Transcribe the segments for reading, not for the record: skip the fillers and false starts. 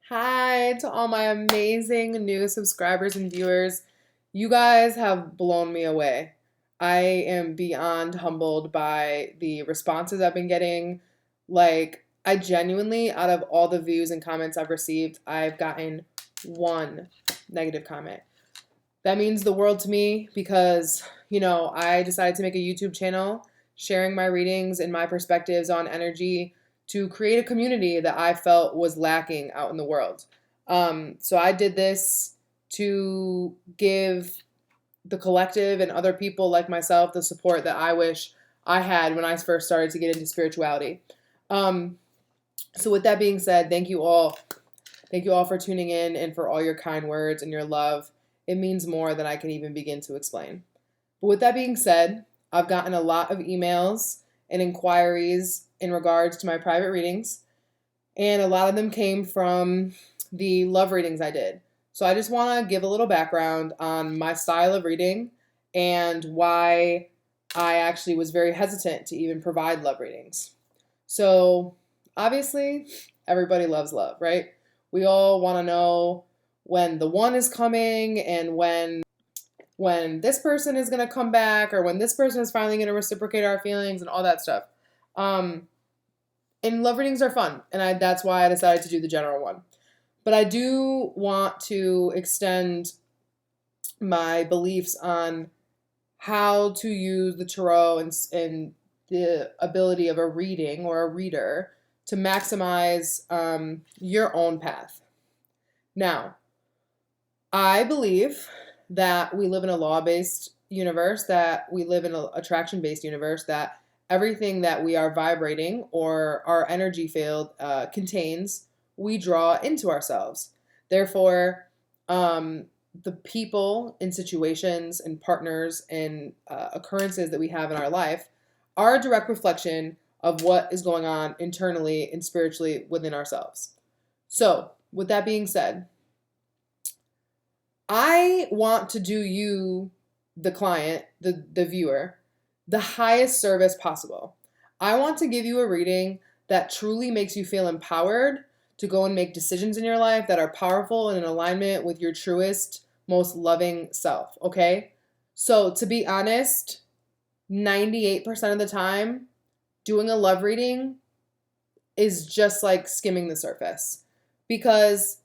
Hi to all my amazing new subscribers and viewers. You guys have blown me away. I am beyond humbled by the responses I've been getting. I genuinely, out of all the views and comments I've received, I've gotten one negative comment. That means the world to me because, I decided to make a YouTube channel sharing my readings and my perspectives on energy to create a community that I felt was lacking out in the world. So I did this to give the collective and other people like myself the support that I wish I had when I first started to get into spirituality. Um, so with that being said, thank you all. Thank you all for tuning in and for all your kind words and your love. It means more than I can even begin to explain. But with that being said, I've gotten a lot of emails and inquiries in regards to my private readings, and a lot of them came from the love readings I did. So I just want to give a little background on my style of reading and why I actually was very hesitant to even provide love readings. So obviously, everybody loves love, right? We all want to know when the one is coming and when this person is going to come back or when this person is finally going to reciprocate our feelings and all that stuff. Um, and love readings are fun, and that's why I decided to do the general one. But I do want to extend my beliefs on how to use the tarot and the ability of a reading or a reader to maximize your own path. Now, I believe that we live in a law-based universe, that we live in an attraction-based universe, that everything that we are vibrating or our energy field contains, we draw into ourselves. Therefore, the people and situations and partners and occurrences that we have in our life are a direct reflection of what is going on internally and spiritually within ourselves. So, with that being said, I want to do you, the client, the viewer, the highest service possible. I want to give you a reading that truly makes you feel empowered to go and make decisions in your life that are powerful and in alignment with your truest, most loving self, okay? So, to be honest, 98% of the time, doing a love reading is just like skimming the surface. Because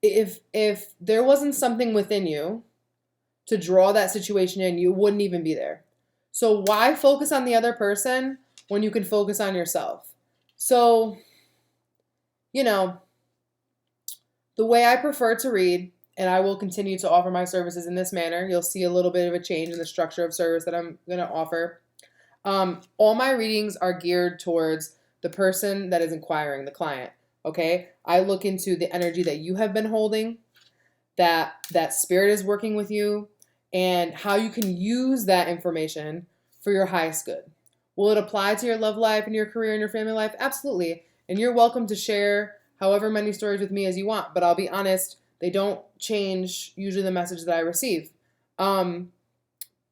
if there wasn't something within you to draw that situation in, you wouldn't even be there. So why focus on the other person when you can focus on yourself? So, you know, the way I prefer to read, and I will continue to offer my services in this manner, you'll see a little bit of a change in the structure of service that I'm going to offer. All my readings are geared towards the person that is inquiring, the client. Okay, I look into the energy that you have been holding, that spirit is working with you, and how you can use that information for your highest good. Will it apply to your love life and your career and your family life? Absolutely. And you're welcome to share however many stories with me as you want. But I'll be honest, they don't change usually the message that I receive. My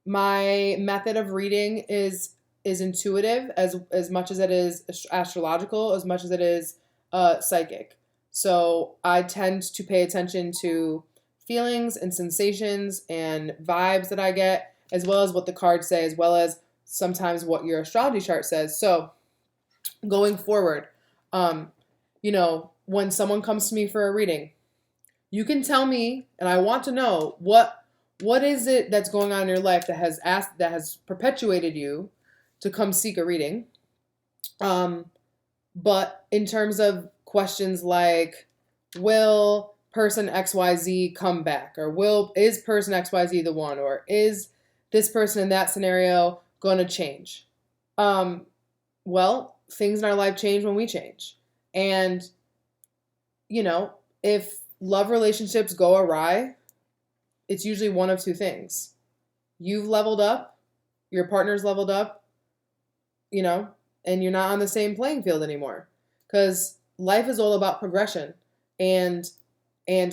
method of reading is intuitive as much as it is astrological, as much as it is psychic. So I tend to pay attention to feelings and sensations and vibes that I get, as well as what the cards say, as well as sometimes what your astrology chart says. So going forward, when someone comes to me for a reading, you can tell me, and I want to know what is it that's going on in your life that has perpetuated you to come seek a reading. But in terms of questions like, will person XYZ come back? Or is person XYZ the one? Or is this person in that scenario going to change? Well, things in our life change when we change. And, if love relationships go awry, it's usually one of two things. You've leveled up, your partner's leveled up, and you're not on the same playing field anymore. Because life is all about progression and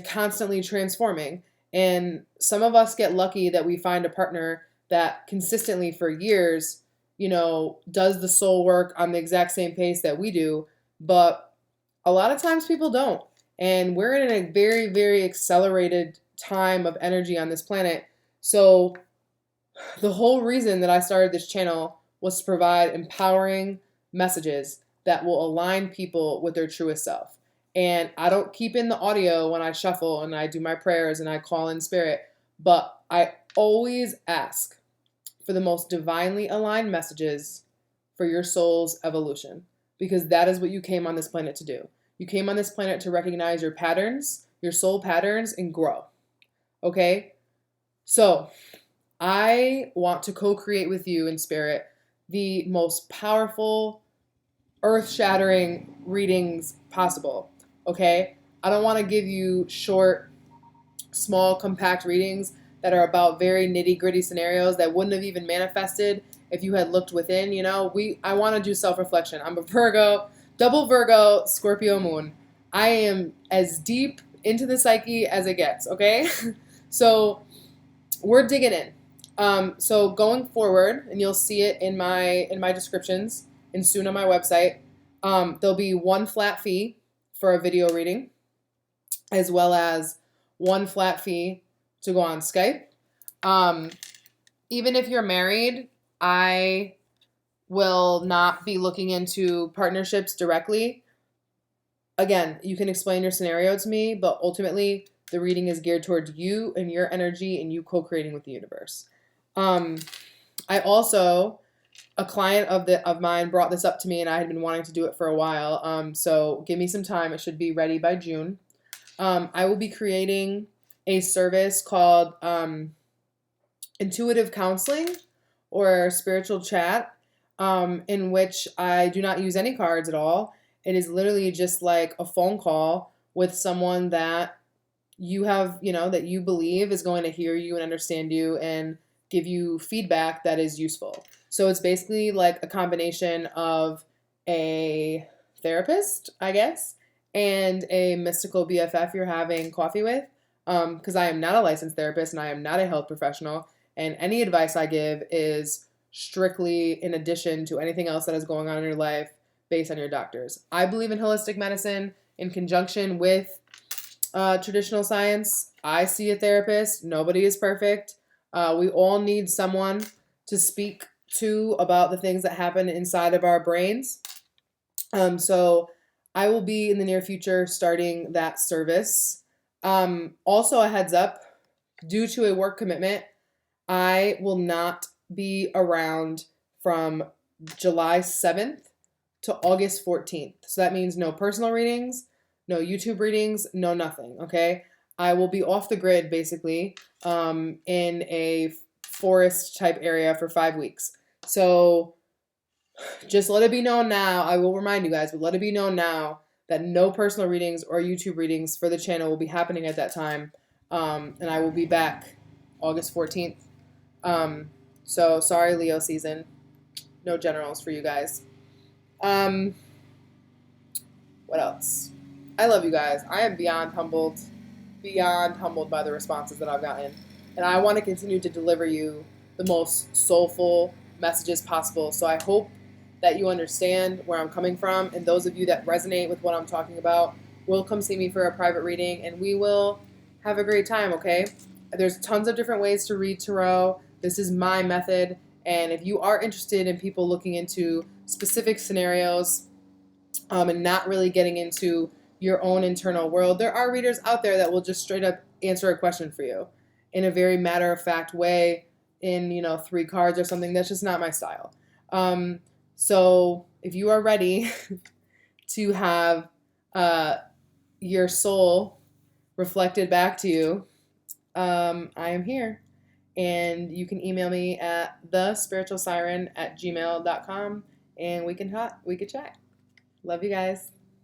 constantly transforming. And some of us get lucky that we find a partner that consistently for years, does the soul work on the exact same pace that we do. But a lot of times people don't. And we're in a very, very accelerated time of energy on this planet. So the whole reason that I started this channel was to provide empowering messages that will align people with their truest self. And I don't keep in the audio when I shuffle and I do my prayers and I call in spirit, but I always ask for the most divinely aligned messages for your soul's evolution, because that is what you came on this planet to do. You came on this planet to recognize your patterns, your soul patterns, and grow. Okay? So, I want to co-create with you in spirit the most powerful, earth-shattering readings possible. Okay? I don't want to give you short, small, compact readings that are about very nitty-gritty scenarios that wouldn't have even manifested if you had looked within. I want to do self-reflection. I'm a Virgo, double Virgo, Scorpio moon. I am as deep into the psyche as it gets, okay? So we're digging in. So going forward, and you'll see it in my descriptions and soon on my website, there'll be one flat fee for a video reading, as well as one flat fee to go on Skype. Even if you're married, I will not be looking into partnerships directly. Again, you can explain your scenario to me, but ultimately the reading is geared towards you and your energy and you co-creating with the universe. I also, a client of mine brought this up to me and I had been wanting to do it for a while. So give me some time. It should be ready by June. I will be creating a service called intuitive counseling or spiritual chat, in which I do not use any cards at all. It is literally just like a phone call with someone that you have, that you believe is going to hear you and understand you and give you feedback that is useful. So it's basically like a combination of a therapist, I guess, and a mystical BFF you're having coffee with. Because I am not a licensed therapist and I am not a health professional. And any advice I give is strictly in addition to anything else that is going on in your life based on your doctors. I believe in holistic medicine in conjunction with traditional science. I see a therapist. Nobody is perfect. We all need someone to speak to about the things that happen inside of our brains. So I will be in the near future starting that service. Also, a heads up, due to a work commitment, I will not be around from July 7th to August 14th. So that means no personal readings, no YouTube readings, no nothing, okay? I will be off the grid, basically, in a forest type area for 5 weeks. So just let it be known now. I will remind you guys, but let it be known now that no personal readings or YouTube readings for the channel will be happening at that time. And I will be back August 14th. So sorry, Leo season. No generals for you guys. What else? I love you guys. I am beyond humbled by the responses that I've gotten. And I want to continue to deliver you the most soulful messages possible. So I hope that you understand where I'm coming from. And those of you that resonate with what I'm talking about will come see me for a private reading and we will have a great time, okay? There's tons of different ways to read tarot. This is my method. And if you are interested in people looking into specific scenarios and not really getting into your own internal world, there are readers out there that will just straight up answer a question for you in a very matter-of-fact way in, 3 cards or something. That's just not my style. So if you are ready to have your soul reflected back to you, I am here. And you can email me at thespiritualsiren@gmail.com and we can chat. Love you guys.